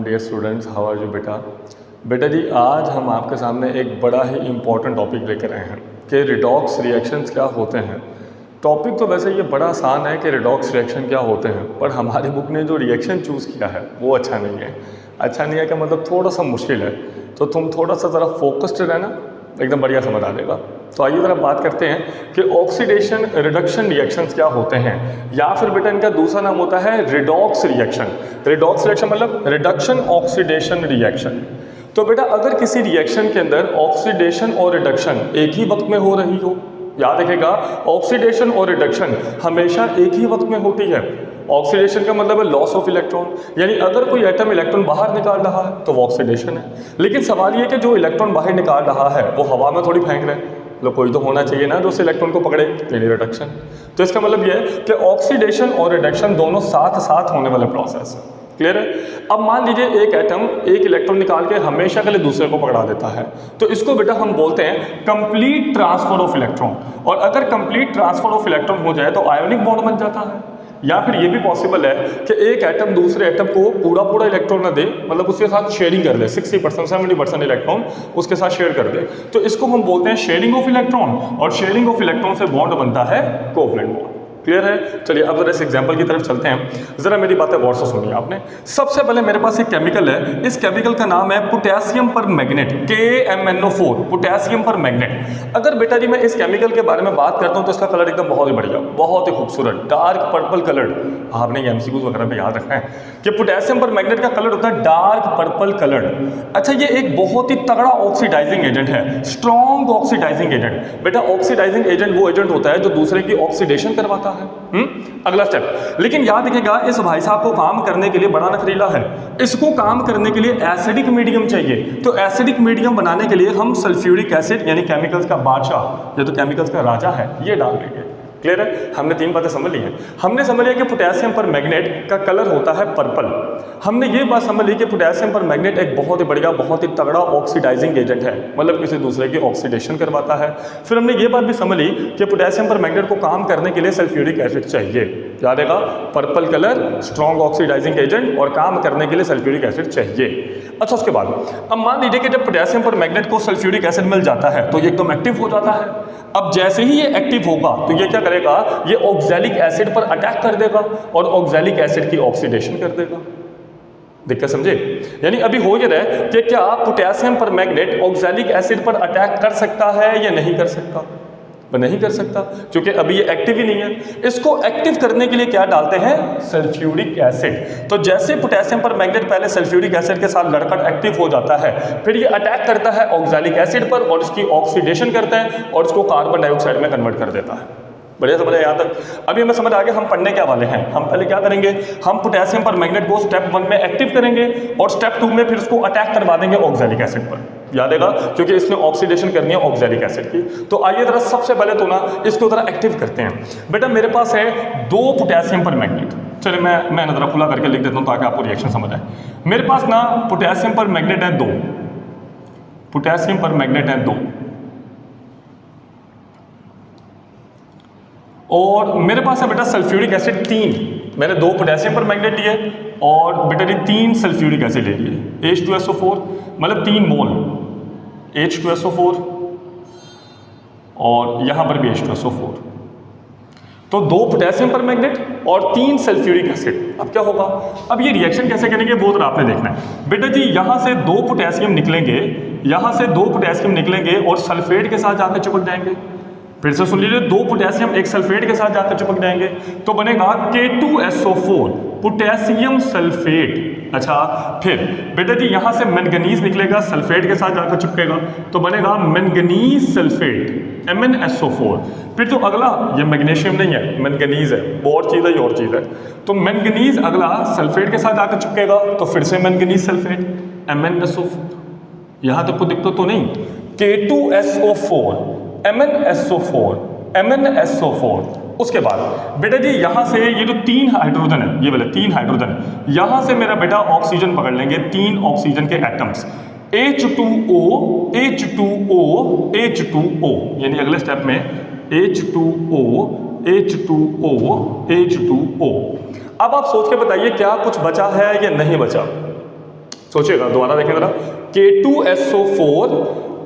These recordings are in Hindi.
Afternoon dear students, how are you बेटा। बेटा जी, आज हम आपके सामने एक बड़ा ही इम्पॉर्टेंट टॉपिक लेकर आए हैं कि रिडॉक्स रिएक्शंस क्या होते हैं। टॉपिक तो वैसे ये बड़ा आसान है कि रिडॉक्स रिएक्शन क्या होते हैं, पर हमारी बुक ने जो रिएक्शन चूज़ किया है वो अच्छा नहीं है। अच्छा नहीं है कि मतलब थोड़ा सा मुश्किल है, तो तुम थोड़ा सा ज़रा फोकस्ड रहना, एकदम बढ़िया समझ आ जाएगा। तो आइए ज़रा बात करते हैं कि ऑक्सीडेशन रिडक्शन रिएक्शंस क्या होते हैं, या फिर बेटा इनका दूसरा नाम होता है रिडॉक्स रिएक्शन। रिडॉक्स रिएक्शन मतलब रिडक्शन ऑक्सीडेशन रिएक्शन। तो बेटा अगर किसी रिएक्शन के अंदर ऑक्सीडेशन और रिडक्शन एक ही वक्त में हो रही हो, याद रखेगा ऑक्सीडेशन और रिडक्शन हमेशा एक ही वक्त में होती है। ऑक्सीडेशन का मतलब है लॉस ऑफ इलेक्ट्रॉन, यानी अगर कोई एटम इलेक्ट्रॉन बाहर निकाल रहा है तो वो ऑक्सीडेशन है। लेकिन सवाल ये कि जो इलेक्ट्रॉन बाहर निकाल रहा है वो हवा में थोड़ी फेंक रहे हैं, मतलब कोई तो होना चाहिए ना जो उस इलेक्ट्रॉन को पकड़े, यानी रिडक्शन। तो इसका मतलब ये है कि ऑक्सीडेशन और रिडक्शन दोनों साथ साथ होने वाले प्रोसेस है। क्लियर है। अब मान लीजिए एक एटम एक इलेक्ट्रॉन निकाल के हमेशा के लिए दूसरे को पकड़ा देता है, तो इसको बेटा हम बोलते हैं कंप्लीट ट्रांसफर ऑफ इलेक्ट्रॉन। और अगर कंप्लीट ट्रांसफर ऑफ इलेक्ट्रॉन हो जाए तो आयोनिक बॉन्ड बन जाता है। या फिर ये भी पॉसिबल है कि एक एटम दूसरे एटम को पूरा इलेक्ट्रॉन ना दे, मतलब उसके साथ शेयरिंग कर दे, 60% 70% इलेक्ट्रॉन उसके साथ शेयर कर दे, तो इसको हम बोलते हैं शेयरिंग ऑफ इलेक्ट्रॉन। और शेयरिंग ऑफ इलेक्ट्रॉन से बॉन्ड बनता है कोवलेंट बॉन्ड। क्लियर है। चलिए अब जरा इस एग्जांपल की तरफ चलते हैं, जरा मेरी बातें गौर से सुनिए आपने। सबसे पहले मेरे पास एक केमिकल है, इस केमिकल का नाम है पोटेशियम पर मैग्नेट, KMnO4, पोटेशियम पर मैग्नेट। अगर बेटा जी मैं इस केमिकल के बारे में बात करता हूं तो इसका कलर एकदम बहुत ही बढ़िया, बहुत ही खूबसूरत डार्क पर्पल कलर्ड। आपने MCQs वगैरह में याद रखना है कि पोटेशियम पर मैग्नेट का कलर होता है डार्क पर्पल कलर्ड। अच्छा, ये एक बहुत ही तगड़ा ऑक्सीडाइजिंग एजेंट है, स्ट्रॉन्ग ऑक्सीडाइजिंग एजेंट। बेटा ऑक्सीडाइजिंग एजेंट वो एजेंट होता है जो दूसरे की ऑक्सीडेशन करवाता है। अगला स्टेप, लेकिन याद रखिएगा इस भाई साहब को काम करने के लिए बड़ा नखरीला है। इसको काम करने के लिए एसिडिक मीडियम चाहिए। तो एसिडिक मीडियम बनाने के लिए हम सल्फ्यूरिक एसिड यानी केमिकल्स का बादशाह, ये तो केमिकल्स का राजा है, ये डाल देंगे। क्लियर है। हमने तीन बातें समझ ली हैं। हमने समझ लिया कि पोटेशियम पर मैग्नेट का कलर होता है पर्पल। हमने ये बात समझ ली कि पोटेशियम पर मैग्नेट एक बहुत ही बढ़िया, बहुत ही तगड़ा ऑक्सीडाइजिंग एजेंट है, मतलब किसी दूसरे की ऑक्सीडेशन करवाता है। फिर हमने ये बात भी समझ ली कि पोटेशियम पर मैग्नेट को काम करने के लिए सल्फ्यूरिक एसिड चाहिए। याद रहेगा, purple colour, strong oxidising agent, और काम करने के लिए सल्फ्यूरिक एसिड चाहिए। अच्छा, उसके बाद अब मान लीजिए कि जब पोटेशियम पर मैग्नेट को सल्फ्यूरिक एसिड मिल जाता है तो ये एकदम एक्टिव हो जाता है। अब जैसे ही ये एक्टिव होगा तो ये क्या करेगा, ये ऑक्सैलिक एसिड पर अटैक कर देगा और ऑक्सैलिक एसिड की ऑक्सीडेशन कर देगा। दिक्कत समझे। यानी अभी हो ये रहा है कि क्या पोटेशियम पर मैग्नेट ऑक्सैलिक एसिड पर अटैक कर सकता है या नहीं कर सकता। नहीं कर सकता, क्योंकि अभी ये एक्टिव ही नहीं है। इसको एक्टिव करने के लिए क्या डालते हैं, सल्फ्यूरिक एसिड। तो जैसे पोटेशियम पर मैग्नेट पहले सल्फ्यूरिक एसिड के साथ लड़कर एक्टिव हो जाता है, फिर ये अटैक करता है ऑक्सैलिक एसिड पर और इसकी ऑक्सीडेशन करता है और इसको कार्बन डाइऑक्साइड में कन्वर्ट कर देता है। बढ़िया समझ यहाँ तक। अभी हमें समझ आ गया हम पढ़ने क्या वाले हैं। हम पहले क्या करेंगे, हम पोटेशियम पर मैग्नेट को स्टेप 1 में एक्टिव करेंगे और स्टेप 2 में फिर उसको अटैक करवा देंगे ऑक्सैलिक एसिड पर। याद रहेगा, क्योंकि इसने ऑक्सीडेशन करनी है ऑक्सैलिक एसिड की। तो आइए जरा सबसे पहले तो ना इसको जरा एक्टिव करते हैं। बेटा मेरे पास है 2 पोटेशियम पर मैग्नेट। चलिए मैं जरा खुला करके लिख देता हूँ ताकि आपको रिएक्शन समझ आए। मेरे पास ना पोटेशियम पर मैग्नेट है 2, पोटेशियम पर मैग्नेट है 2, और मेरे पास है बेटा सल्फ्यूरिक एसिड 3। मैंने 2 पोटेशियम पर मैग्नेट लिए और बेटा ये 3 सल्फ्यूरिक एसिड ले लिए, H2SO4, मतलब 3 मोल H2SO4 और यहां पर भी H2SO4। तो 2 पोटेशियम पर मैग्नेट और 3 सल्फ्यूरिक एसिड। अब क्या होगा, अब ये रिएक्शन कैसे करेंगे वो तो आपने देखना है। बेटा जी यहां से 2 पोटेशियम निकलेंगे, यहां से 2 पोटेशियम निकलेंगे और सल्फेट के साथ जाकर चिपक जाएंगे। फिर से सुन लीजिए, 2 पोटेशियम एक सल्फेट के साथ जाकर चिपक जाएंगे तो बनेगा K2SO4, पोटेशियम सल्फेट। अच्छा, फिर बेटा जी यहां से मैंगनीज निकलेगा, सल्फेट के साथ जाकर चिपकेगा तो बनेगा मैंगनीज सल्फेट, MnSO4। फिर जो अगला, ये मैग्नीशियम नहीं है, मैंगनीज है, वो और चीज़ है, ये और चीज़ है। तो मैंगनीज अगला सल्फेट के साथ जाकर चिपकेगा तो फिर से मैंगनीज सल्फेट, MnSO4। यहां तक कोई दिक्कत तो नहीं। K2SO4, MnSO4। उसके बाद बेटा जी यहां से ये जो 3 हाइड्रोजन है, ये वाले 3 हाइड्रोजन है, यहां से मेरा बेटा ऑक्सीजन पकड़ लेंगे, 3 ऑक्सीजन के एटम्स, H2O, H2O, H2O, यानी अगले स्टेप में H2O, H2O, H2O। अब आप सोच के बताइए क्या कुछ बचा है या नहीं बचा। सोचिएगा, दोबारा देखें जरा, K2SO4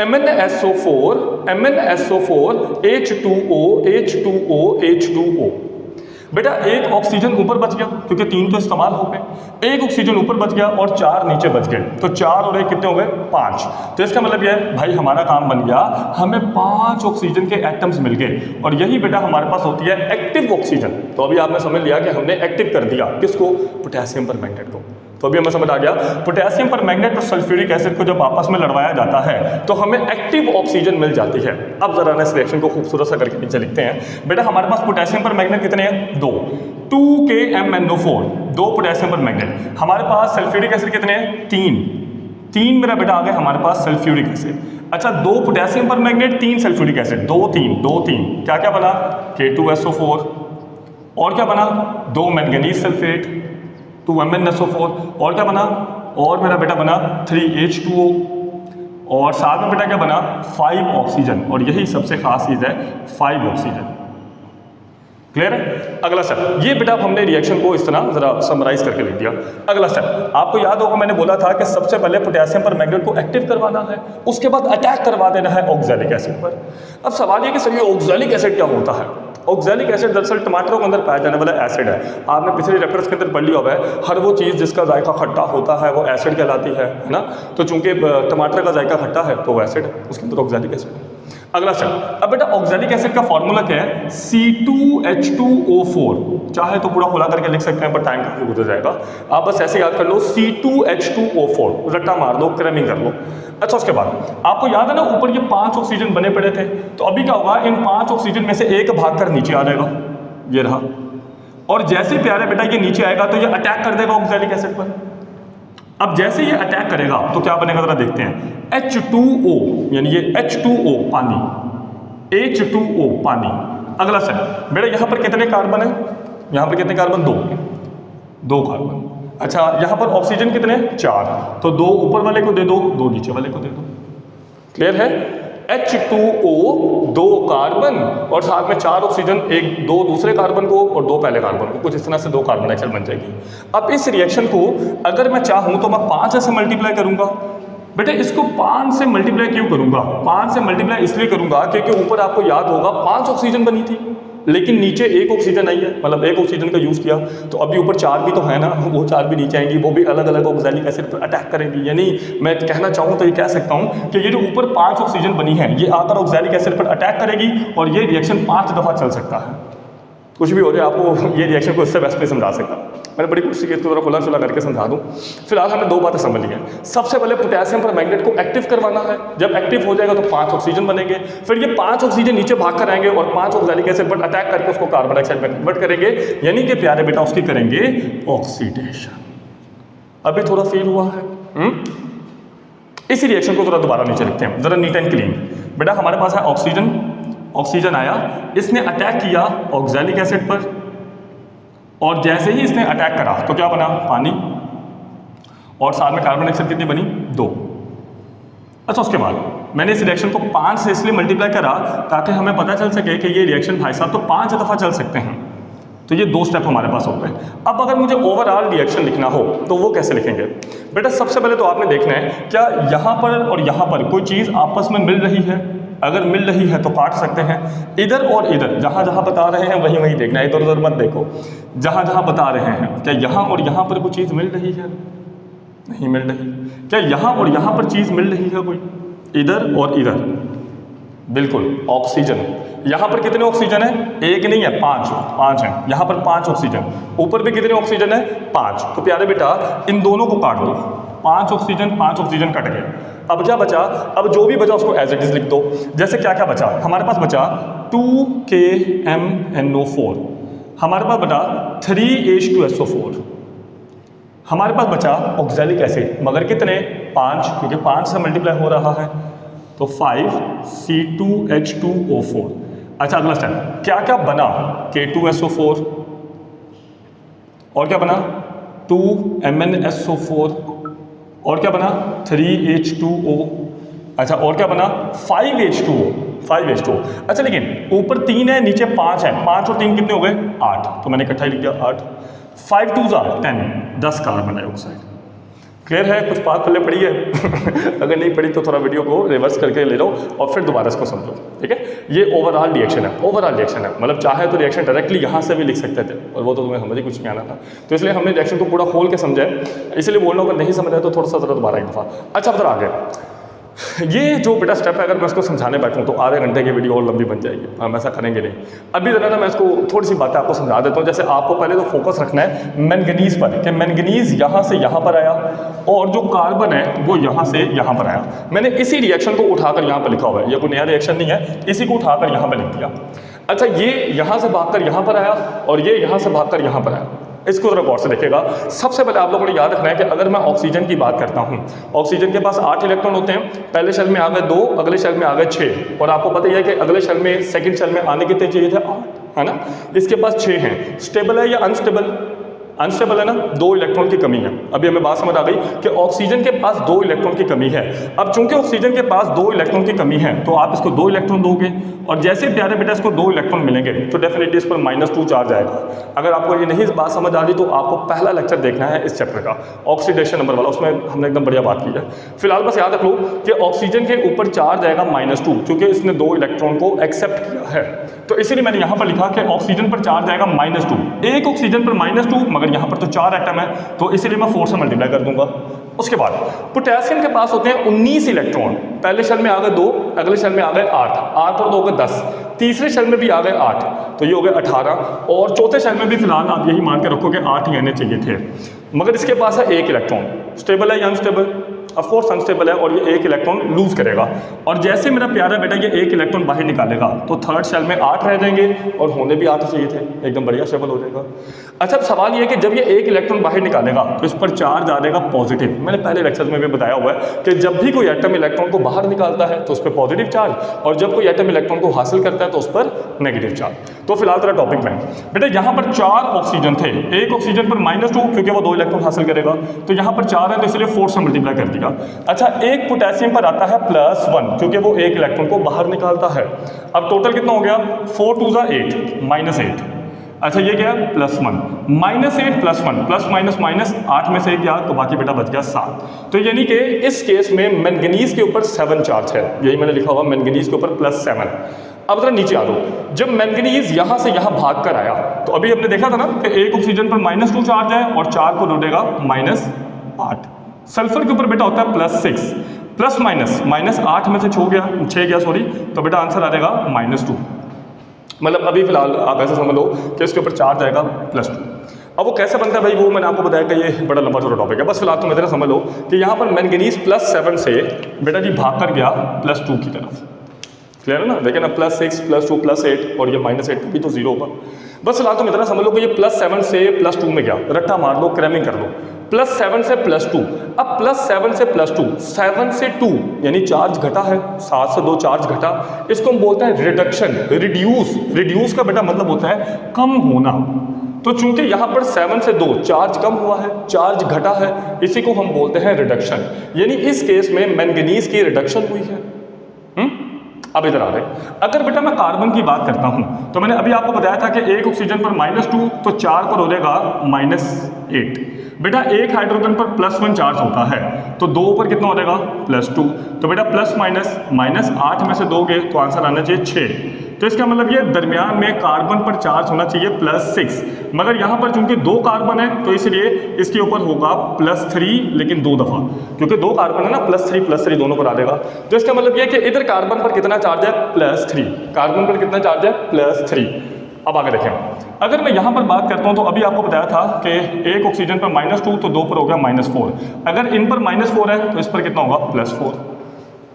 MnSO4 MnSO4 H2O H2O H2O। बेटा एक ऑक्सीजन ऊपर बच गया क्योंकि 3 तो इस्तेमाल हो गए, एक ऑक्सीजन ऊपर बच गया और 4 नीचे बच गए, तो 4 और 1 कितने हो गए 5। तो इसका मतलब यह है भाई हमारा काम बन गया, हमें 5 ऑक्सीजन के एटम्स मिल गए और यही बेटा हमारे पास होती है एक्टिव ऑक्सीजन। तो अभी आपने समझ लिया कि हमने एक्टिव कर दिया किसको, पोटेशियम परमैंगनेट को। तो अभी हमें समझ आ गया पोटेशियम परमैंगनेट और सल्फ्यूरिक एसिड को जब आपस में लड़वाया जाता है तो हमें एक्टिव ऑक्सीजन मिल जाती है। अब जरा इस रिएक्शन को खूबसूरत सा करके नीचे लिखते हैं। बेटा हमारे पास पोटेशियम परमैंगनेट कितने हैं, 2, 2KMnO4, 2 पोटेशियम परमैंगनेट। हमारे पास सल्फ्यूरिक एसिड कितने हैं, 3 मेरा बेटा आ गया हमारे पास सल्फ्यूरिक एसिड। अच्छा 2 पोटेशियम परमैंगनेट 3 सल्फ्यूरिक एसिड, 2 3 क्या क्या बना, K2SO4 और क्या बना 2 मैंगनीज सल्फेट 2 MnSO4 और क्या बना, और मेरा बेटा बना 3H2O और साथ में बेटा क्या बना 5 ऑक्सीजन, और यही सबसे खास चीज़ है 5 ऑक्सीजन। क्लियर है। अगला स्टेप ये बेटा हमने रिएक्शन को इस तरह जरा समराइज करके लिख दिया। अगला स्टेप आपको याद होगा मैंने बोला था कि सबसे पहले पोटेशियम परमैंगनेट को एक्टिव करवाना है, उसके बाद अटैक करवा देना है ऑक्सैलिक एसिड पर। अब सवाल ये कि सर ये ऑक्सैलिक एसिड क्या होता है। ऑक्सैलिक एसिड दरअसल टमाटरों के अंदर पाया जाने वाला एसिड है। आपने पिछले रेफरेंस के अंदर पढ़ लिया हुआ है, हर वो चीज़ जिसका जायका खट्टा होता है वो एसिड कहलाती है ना। तो चूंकि टमाटर का जायका खट्टा है तो वो एसिड है, उसके अंदर ऑक्सैलिक एसिड है। अगला स्टेप, अब बेटा ऑक्सैलिक एसिड का फॉर्मूला क्या है, C2H2O4। चाहे तो पूरा खुला करके लिख सकते हैं पर टाइम काफी गुजर जाएगा, आप बस ऐसे याद कर लो C2H2O4, रट्टा मार दो, क्रैमिंग कर लो। अच्छा उसके बाद आपको याद है ना ऊपर ये 5 ऑक्सीजन बने पड़े थे, तो अभी क्या होगा इन 5 ऑक्सीजन में से एक भाग कर नीचे आ जाएगा, ये रहा, और जैसे प्यारे बेटा ये नीचे आएगा तो ये अटैक कर देगा ऑक्सैलिक एसिड पर। अब जैसे ये अटैक करेगा तो क्या बनेगा जरा देखते हैं, H2O यानी ये H2O पानी, H2O पानी। अगला स्टेप बेटा यहाँ पर कितने कार्बन है, यहाँ पर कितने कार्बन, 2 कार्बन। अच्छा यहाँ पर ऑक्सीजन कितने, 4, तो 2 ऊपर वाले को दे दो, 2 नीचे वाले को दे दो। क्लियर है। H2O 2 कार्बन और साथ में 4 ऑक्सीजन, 2 दूसरे कार्बन को और 2 पहले कार्बन को, कुछ इस तरह से 2 कार्बन एक्सेल बन जाएगी। अब इस रिएक्शन को अगर मैं चाहूँ तो मैं 5 से मल्टीप्लाई करूंगा। बेटे इसको 5 से मल्टीप्लाई क्यों करूंगा, 5 से मल्टीप्लाई इसलिए करूंगा क्योंकि ऊपर आपको याद होगा 5 ऑक्सीजन बनी थी लेकिन नीचे 1 ऑक्सीजन आई है, मतलब 1 ऑक्सीजन का यूज़ किया, तो अभी ऊपर 4 भी तो है ना, वो 4 भी नीचे आएंगी, वो भी अलग अलग ऑक्सैलिक एसिड पर अटैक करेंगी। यानी मैं कहना चाहूँ तो ये कह सकता हूँ कि ये जो ऊपर 5 ऑक्सीजन बनी है ये आकर ऑक्सैलिक एसिड पर अटैक करेगी और ये रिएक्शन 5 दफ़ा चल सकता है। कुछ भी हो जाए आपको ये रिएक्शन को इससे बेस्ट नहीं समझा सकता। मैंने बड़ी कोशिश की इसको थोड़ा खुला शुला करके समझा दूँ। फिलहाल हमने 2 बातें समझ ली हैं। सबसे पहले पोटेशियम परमैंगनेट को एक्टिव करवाना है, जब एक्टिव हो जाएगा तो 5 ऑक्सीजन बनेंगे, फिर ये 5 ऑक्सीजन नीचे भाग कर आएंगे और 5 ऑक्सैलिक एसिड पर अटैक करके उसको कार्बन डाइऑक्साइड में कन्वर्ट करेंगे, यानी कि प्यारे बेटा उसकी करेंगे ऑक्सीडेशन। अभी थोड़ा फील हुआ है। इसी रिएक्शन को थोड़ा दोबारा नीचे लिखते हैं जरा नीट एंड क्लीन। बेटा हमारे पास है ऑक्सीजन आया, इसने अटैक किया ऑक्सैलिक एसिड पर और जैसे ही इसने अटैक करा तो क्या बना, पानी, और साथ में कार्बन डाइऑक्साइड कितनी बनी, 2। अच्छा उसके बाद मैंने इस रिएक्शन को 5 से इसलिए मल्टीप्लाई करा ताकि हमें पता चल सके कि ये रिएक्शन भाई साहब तो 5 दफ़ा चल सकते हैं। तो ये 2 स्टेप हमारे पास हो गए। अब अगर मुझे ओवरऑल रिएक्शन लिखना हो तो वो कैसे लिखेंगे। बेटा सबसे पहले तो आपने देखना है क्या यहाँ पर और यहाँ पर कोई चीज़ आपस में मिल रही है, अगर मिल रही है तो काट सकते हैं, इधर और इधर जहाँ जहाँ बता रहे हैं वहीं वहीं देखना है, इधर उधर मत देखो। जहाँ जहाँ बता रहे हैं क्या यहाँ और यहाँ पर कोई चीज़ मिल रही है, नहीं मिल रही। क्या यहाँ और यहाँ पर चीज़ मिल रही है कोई, इधर और इधर, बिल्कुल ऑक्सीजन। यहाँ पर कितने ऑक्सीजन है, 1 नहीं है 5 है, यहाँ पर 5 ऑक्सीजन, ऊपर भी कितने ऑक्सीजन है 5। तो प्यारे बेटा इन दोनों को काट दो, 5 ऑक्सीजन कट गए। अब क्या बचा, अब जो भी बचा उसको एज इट इज लिख दो। जैसे क्या क्या बचा, हमारे पास बचा 2KMnO4, हमारे पास बचा 3H2SO4, हमारे पास बचा ऑक्सैलिक एसिड, मगर कितने 5, क्योंकि 5 से मल्टीप्लाई हो रहा है तो 5C2H2O4। अच्छा अगला स्टेप क्या क्या बना, K2SO4 और क्या बना 2MnSO4 और क्या बना 3H2O। अच्छा और क्या बना 5H2O। अच्छा लेकिन ऊपर 3 है नीचे 5 है, 5 और 3 कितने हो गए 8, तो मैंने इकट्ठा ही लिख दिया 8। 5 2 10 कार्बन डाइऑक्साइड। क्लियर है? कुछ बात पहले पढ़ी है अगर नहीं पढ़ी तो थोड़ा वीडियो को रिवर्स करके ले लो और फिर दोबारा इसको समझो, ठीक है? ये ओवरऑल रिएक्शन है, ओवरऑल रिएक्शन है, मतलब चाहे तो रिएक्शन डायरेक्टली यहाँ से भी लिख सकते थे और वो तो तुम्हें समझ ही कुछ नहीं आना था, तो इसलिए हमने रिएक्शन को पूरा खोल के समझा है, इसलिए बोल रहा हूँ अगर नहीं समझ आए तो थोड़ा सा ज़रा दोबारा एक दफ़ा। अच्छा अब आगे ये जो बेटा स्टेप है, अगर मैं इसको समझाने बैठूँ तो आधे घंटे की वीडियो और लंबी बन जाएगी, हम ऐसा करेंगे नहीं। अभी ज़रा ना मैं इसको थोड़ी सी बातें आपको समझा देता हूँ। जैसे आपको पहले तो फोकस रखना है मैंगनीज पर, कि मैंगनीज यहाँ से यहाँ पर आया और जो कार्बन है वो यहाँ से यहाँ पर आया। मैंने इसी रिएक्शन को उठाकर यहाँ पर लिखा हुआ है, ये कोई नया रिएक्शन नहीं है, इसी को उठाकर यहाँ पर लिख दिया। अच्छा ये यहाँ से भागकर यहाँ पर आया और ये यहाँ से भागकर यहाँ पर आया, इसको जरा गौर से देखेगा। सबसे पहले आप लोगों ने याद रखना है कि अगर मैं ऑक्सीजन की बात करता हूँ, ऑक्सीजन के पास 8 इलेक्ट्रॉन होते हैं, पहले शेल में आ गए 2, अगले शेल में आ गए 6, और आपको पता ही है कि अगले शेल में सेकंड शेल में आने कितने चाहिए थे? 8, है ना? इसके पास 6 हैं। स्टेबल है या अनस्टेबल? अनस्टेबल है ना, 2 इलेक्ट्रॉन की कमी है। अभी हमें बात समझ आ गई कि ऑक्सीजन के पास 2 इलेक्ट्रॉन की कमी है। अब चूंकि ऑक्सीजन के पास 2 इलेक्ट्रॉन की कमी है तो आप इसको 2 इलेक्ट्रॉन दोगे, और जैसे प्यारे बेटा इसको 2 इलेक्ट्रॉन मिलेंगे तो डेफिनेटली इस पर -2 चार्ज आएगा। अगर आपको ये नहीं बात समझ आ रही तो आपको पहला लेक्चर देखना है इस चैप्टर का, ऑक्सीडेशन नंबर वाला, उसमें हमने एकदम बढ़िया बात की है। फिलहाल बस याद रख लो कि ऑक्सीजन के ऊपर चार्ज आएगा -2, क्योंकि इसने 2 इलेक्ट्रॉन को एक्सेप्ट किया है, तो इसीलिए मैंने यहाँ पर लिखा कि ऑक्सीजन पर चार्ज आएगा -2। एक ऑक्सीजन पर -2, मगर यहाँ पर तो 4 एटम है, तो इसीलिए मैं 4 से मल्टीप्लाई कर दूंगा। उसके बाद पोटेशियम के पास होते हैं 19 इलेक्ट्रॉन, पहले शेल में आ गए 2, अगले शेल में आ गए 8, 8 और 2 गए 10, तीसरे शेल में भी आ गए 8, तो ये हो गए 18, और चौथे शेल में भी फिलहाल आप यही मान के रखो कि 8 ही आने चाहिए थे। मगर इसके पास है 1 इलेक्ट्रॉन। स्टेबल है या अनस्टेबल? ऑफकोर्स अनस्टेबल है, और ये 1 इलेक्ट्रॉन लूज करेगा, और जैसे मेरा प्यारा बेटा ये 1 इलेक्ट्रॉन बाहर निकालेगा तो थर्ड शेल में 8 रह जाएंगे, और होने भी 8 चाहिए थे, एकदम बढ़िया स्टेबल हो जाएगा। अच्छा अब सवाल ये है कि जब ये 1 इलेक्ट्रॉन बाहर निकालेगा तो इस पर चार्ज आ जाएगा पॉजिटिव। मैंने पहले लेक्चर में भी बताया हुआ है कि जब भी कोई एटम इलेक्ट्रॉन को बाहर निकालता है तो उस पर पॉजिटिव चार्ज, और जब कोई एटम इलेक्ट्रॉन को हासिल करता है तो उस पर नेगेटिव चार्ज। तो फिलहाल तेरा टॉपिक में बेटा यहाँ पर 4 ऑक्सीजन थे, एक ऑक्सीजन पर -2 क्योंकि वो 2 इलेक्ट्रॉन हासिल करेगा, तो यहाँ पर 4 है तो इसलिए 4 से मल्टीप्लाई कर दिया। अच्छा एक पोटेशियम पर आता है +1 क्योंकि वो 1 इलेक्ट्रॉन को बाहर निकालता है। अब टोटल कितना हो गया? 4 2 8, -8। अच्छा ये क्या? +1, -8 +1, प्लस माइनस 8 में से गया तो बाकी बेटा बच गया 7। तो यानी कि इस केस में मैंगनीज के ऊपर 7 चार्ज है, यही मैंने लिखा हुआ मैंगनीज के ऊपर +7। अब जरा नीचे आ दो, जब मैंगनीज यहाँ से यहाँ भाग कर आया तो अभी हमने देखा था ना कि एक ऑक्सीजन पर -2 चार्ज है और 4 को जोड़ेगा -8। सल्फर के ऊपर बेटा होता है +6, प्लस माइनस -8 में से 6 गया सॉरी, तो बेटा आंसर आ जाएगा -2। मतलब अभी फिलहाल आप ऐसा समझ लो कि इसके ऊपर चार्ज आएगा +2। अब वो कैसे बनता है भाई, वो मैंने आपको बताया कि ये बड़ा लंबा चौड़ा टॉपिक है। बस फिलहाल तुम इतना समझ लो कि यहाँ पर मैंगनीज +7 से बेटा जी भाग कर गया +2 की तरफ। क्लियर है ना? देखिए ना, +6 +2 +8, और ये -8 भी तो 0 होगा। बस फिलहाल तुम इतना समझ लो कि ये +7 से +2 में गया, रट्टा मार लो, क्रैमिंग कर लो, +7 से +2। अब +7 से +2, 7 से 2 यानी चार्ज घटा है, 7 से 2 चार्ज घटा, इसको हम बोलते हैं रिडक्शन, रिड्यूस का बेटा मतलब होता है कम होना। तो चूंकि यहाँ पर 7 से 2 चार्ज कम हुआ है, चार्ज घटा है, इसी को हम बोलते हैं रिडक्शन। यानी इस केस में मैंगनीज की रिडक्शन हुई है। अब इधर आ रहे, अगर बेटा मैं कार्बन की बात करता हूं तो मैंने अभी आपको बताया था कि एक ऑक्सीजन पर -2 तो 4 पर हो जाएगा -8। बेटा एक हाइड्रोजन पर +1 चार्ज होता है तो 2 पर कितना हो जाएगा? +2। तो बेटा प्लस माइनस -8 में से दोगे तो आंसर आना चाहिए 6। तो इसका मतलब ये दरमियान में कार्बन पर चार्ज होना चाहिए +6, मगर यहाँ पर चूंकि 2 कार्बन है तो इसलिए इसके ऊपर होगा +3, लेकिन 2 दफ़ा, क्योंकि 2 कार्बन है ना, +3 दोनों पर आ जाएगा। तो इसका मतलब ये कि इधर कार्बन पर कितना चार्ज है? +3। कार्बन पर कितना चार्ज है? +3। अब आगे देखें, अगर मैं यहाँ पर बात करता हूँ तो अभी आपको बताया था कि एक ऑक्सीजन पर -2 तो 2 पर हो गया -4। अगर इन पर -4 है तो इस पर कितना होगा? +4,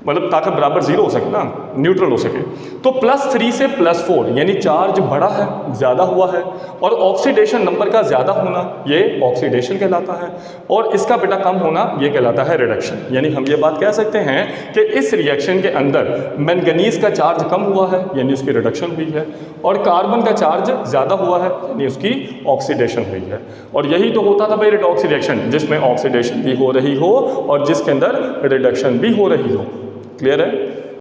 मतलब ताकत बराबर 0 हो सके ना, न्यूट्रल हो सके। तो +3 से +4 यानी चार्ज बढ़ा है, ज़्यादा हुआ है, और ऑक्सीडेशन नंबर का ज़्यादा होना ये ऑक्सीडेशन कहलाता है, और इसका बेटा कम होना ये कहलाता है रिडक्शन। यानी हम ये बात कह सकते हैं कि इस रिएक्शन के अंदर मैंगनीज का चार्ज कम हुआ है यानी उसकी रिडक्शन हुई है, और कार्बन का चार्ज ज़्यादा हुआ है यानी उसकी ऑक्सीडेशन हुई है। और यही तो होता था भाई रिडॉक्स रिएक्शन, जिसमें ऑक्सीडेशन भी हो रही हो और जिसके अंदर रिडक्शन भी हो रही हो। क्लियर है?